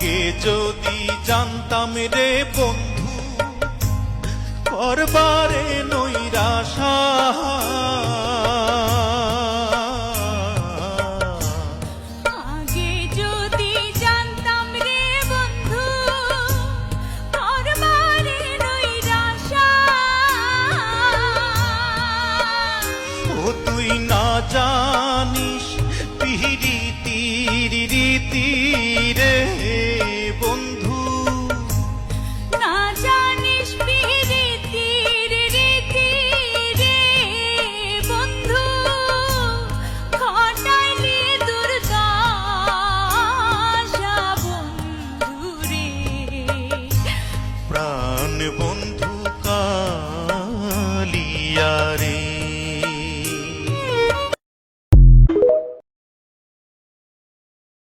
আগে যদি জানতাম রে বন্ধু করবারে নৈরাশা, আগে যদি জানতাম রে বন্ধু করবারে নৈরাশা, ও তুই না জানিস পিরিতির রীতি